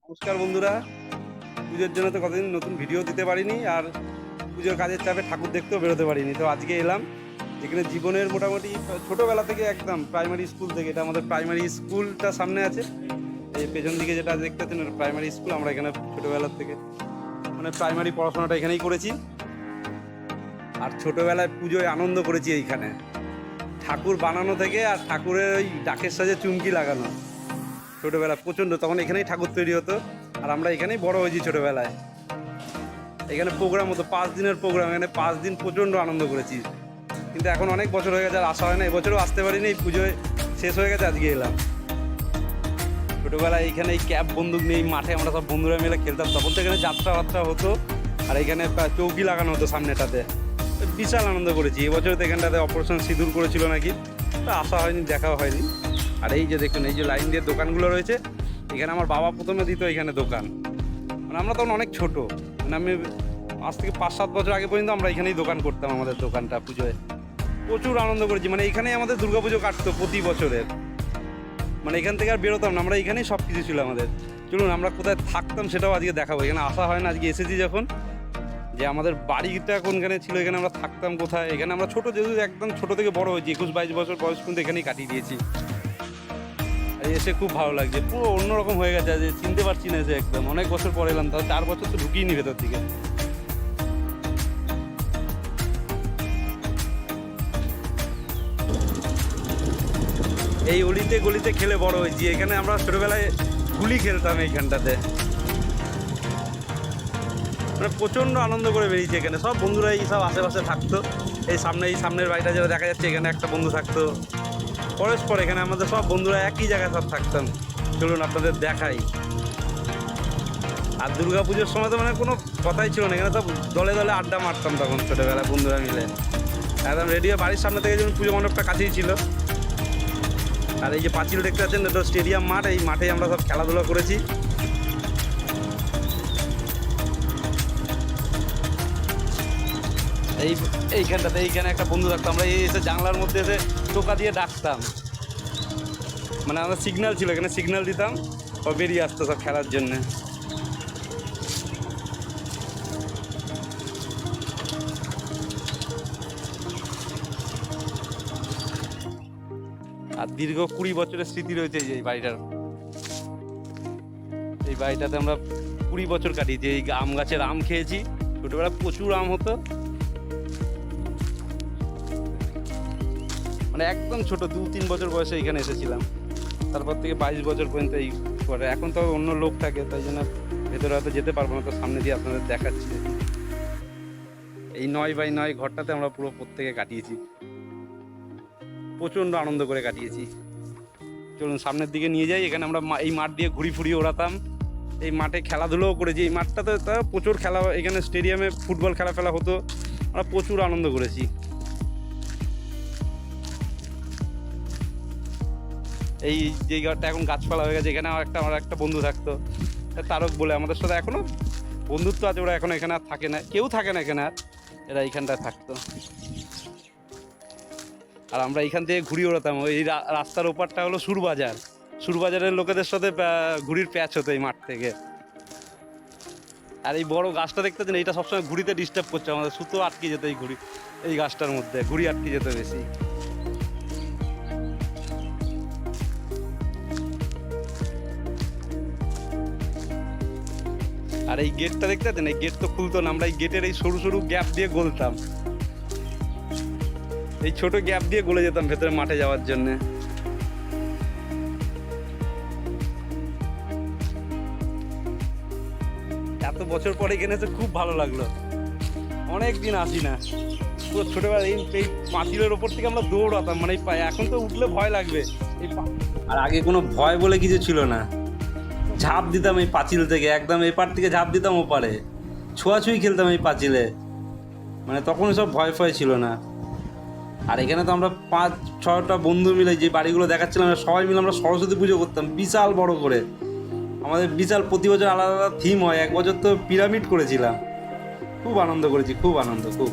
নমস্কার বন্ধুরা, পুজোর জন্য তো কতদিন নতুন ভিডিও দিতে পারিনি, আর পুজোর কাজের চাপে ঠাকুর দেখতেও বেরোতে পারিনি। তো আজকে এলাম এখানে জীবনের মোটামুটি ছোটোবেলা থেকে একদম প্রাইমারি স্কুল থেকে, এটা আমাদের প্রাইমারি স্কুলটা সামনে আছে, এই পেছন দিকে যেটা দেখতে পাচ্ছেন প্রাইমারি স্কুল। আমরা এখানে ছোটোবেলার থেকে মানে প্রাইমারি পড়াশোনাটা এখানেই করেছি, আর ছোটোবেলায় পুজোয় আনন্দ করেছি এইখানে, ঠাকুর বানানো থেকে আর ঠাকুরের ওই ডাকের সাজে চুমকি লাগানো। ছোটোবেলা প্রচণ্ড, তখন এখানেই ঠাকুর তৈরি হতো, আর আমরা এখানেই বড় হয়েছি ছোটোবেলায়। এখানে প্রোগ্রাম হতো 5 দিনের প্রোগ্রাম, এখানে 5 দিন প্রচণ্ড আনন্দ করেছি। কিন্তু এখন অনেক বছর হয়ে গেছে, আর আসা হয় না, এবছরও আসতে পারিনি, এই পুজোয় শেষ হয়ে গেছে, আজকে এলাম। ছোটোবেলায় এইখানে এই ক্যাপ বন্দুক নিয়ে মাঠে আমরা সব বন্ধুরা মিলে খেলতাম, তখন তো এখানে যাত্রা হতো, আর এখানে চৌকি লাগানো হতো সামনেটাতে, বিশাল আনন্দ করেছি। এবছর তো এখানটাতে অপারেশন সিঁদুর করেছিল নাকি, তা আসা হয়নি, দেখাও হয়নি। আর এই যে দেখুন, এই যে লাইন দিয়ে দোকানগুলো রয়েছে, এখানে আমার বাবা প্রথমে দিত এখানে দোকান, মানে আমরা তখন অনেক ছোটো, মানে আমি আজ থেকে 5-7 বছর আগে পর্যন্ত আমরা এখানেই দোকান করতাম। আমাদের দোকানটা পুজোয় প্রচুর আনন্দ করেছি, মানে এখানেই আমাদের দুর্গাপুজো কাটতো প্রতি বছরের, মানে এখান থেকে আর বেরোতাম না, আমরা এখানেই সব কিছু ছিল আমাদের। চলুন আমরা কোথায় থাকতাম সেটাও আজকে দেখাবো, এখানে আসা হয় না, আজকে এসেছি যখন, যে আমাদের বাড়িটা কোনখানে ছিল, এখানে আমরা থাকতাম কোথায়। এখানে আমরা ছোটো, যেহেতু একদম ছোটো থেকে বড় হয়েছি, 21-22 বছর বয়স কিন্তু এখানেই কাটিয়ে দিয়েছি। এসে খুব ভালো লাগছে, পুরো অন্যরকম হয়ে গেছে, যে চিনতে পারছি না, যে একদম অনেক বছর পরে এলাম, তাও 4 বছর তো ঢুকিয়ে নি ভেতর দিকে। এই অলিতে গলিতে খেলে বড় হয়েছি, এখানে আমরা ছোটবেলায় গুলি খেলতাম এইখানটাতে, মানে প্রচণ্ড আনন্দ করে বেরিয়েছি। এখানে সব বন্ধুরা এই সব আশেপাশে থাকতো, এই সামনের বাড়িটা যেটা দেখা যাচ্ছে, এখানে একটা বন্ধু থাকতো পরস্পর, এখানে আমাদের সব বন্ধুরা একই জায়গায় সব থাকতাম। চলুন আপনাদের দেখাই। আর দুর্গা পুজোর সময় তো মানে কোনো কথাই ছিল না, এখানে সব দলে দলে আড্ডা মারতাম তখন ছোটোবেলায় বন্ধুরা মিলে, একদম রেডিও বাড়ির সামনে থেকে যখন পুজো মণ্ডপটা কাছেই ছিল। আর এই যে পাঁচিল দেখতে পাচ্ছেন, এটা স্টেডিয়াম মাঠ, এই মাঠেই আমরা সব খেলাধুলা করেছি। এইখানে একটা বন্ধু থাকতো, আমরা এই এসে জানলার মধ্যে এসে টোকা দিয়ে ডাকতাম, মানে আমরা সিগন্যাল ছিল, এখানে সিগন্যাল দিতাম, ও বেরিয়ে আসতো সব খেলার জন্যে। আর দীর্ঘ 20 বছরের স্মৃতি রয়েছে এই বাড়িটার, এই বাড়িটাতে আমরা 20 বছর কাটিয়েছি। এই আম গাছের আম খেয়েছি, ছোটোবেলা প্রচুর আম হতো, মানে একদম ছোট 2-3 বছর বয়সে এখানে এসেছিলাম, তারপর থেকে 22 বছর পর্যন্ত এই করে। এখন তো অন্য লোক থাকে, তাই জন্য ভেতরে হয়তো যেতে পারবো না, তো সামনে দিয়ে আপনাদের দেখাচ্ছি। এই 9x9 ঘরটাতে আমরা পুরো প্রত্যেকে কাটিয়েছি, প্রচণ্ড আনন্দ করে কাটিয়েছি। চলুন সামনের দিকে নিয়ে যাই, এখানে আমরা এই মাঠ দিয়ে ঘুরি ফুরি ওড়াতাম, এই মাঠে খেলাধুলোও করেছি। এই মাঠটাতে প্রচুর খেলা, এখানে স্টেডিয়ামে ফুটবল খেলা হতো, আমরা প্রচুর আনন্দ করেছি। এই জায়গাটা এখন গাছপালা হয়ে গেছে, এখানে আমার একটা বন্ধু থাকতো তারক বলে, আমাদের সাথে এখনো বন্ধুত্ব আছে, ওরা এখন এখানে আর থাকে না, কেউ থাকে না এখানে আর, এরা এইখানটায় থাকতো। আর আমরা এইখান থেকে ঘুরি ওড়াতাম, ওই রাস্তার ওপারটা হলো সুরবাজার, সুরবাজারের লোকেদের সাথে ঘুড়ির প্যাচ হতো এই মাঠ থেকে। আর এই বড় গাছটা দেখতে পাচ্ছেন, এইটা সবসময় ঘুড়িতে ডিস্টার্ব করছে, আমাদের সুতো আটকে যেত এই এই গাছটার মধ্যে, ঘুড়ি আটকে যেত বেশি। আর এই গেটটা দেখতে পাচ্ছেন, এই গেট তো খুলতো না, আমরা এই গেটের এই সরু সরু গ্যাপ দিয়ে গলতাম, এই ছোট গ্যাপ দিয়ে গলে যেতাম ভেতরে মাঠে যাওয়ার জন্য। এত বছর পরে এখানে এসে খুব ভালো লাগলো, অনেক দিন আসি না। পুরো ছোটবেলা এই পাঁচিলের ওপর থেকে আমরা দৌড়াতাম, মানে এখন তো উঠলে ভয় লাগবে, আর আগে কোনো ভয় বলে কিছু ছিল না, ঝাঁপ দিতাম এই পাঁচিল থেকে, একদম এপার থেকে ঝাঁপ দিতাম ওপারে, ছোঁয়াছুঁই খেলতাম এই পাঁচিলে, মানে তখন সব ভয় ফয় ছিল না। আর এখানে তো আমরা 5-6টা বন্ধু মিলে যে বাড়িগুলো দেখাচ্ছিলাম, সবাই মিলে আমরা সরস্বতী পুজো করতাম বিশাল বড় করে, আমাদের বিশাল প্রতি বছর আলাদা আলাদা থিম হয়, এক বছর তো পিরামিড করেছিলাম, খুব আনন্দ করেছি, খুব আনন্দ, খুব।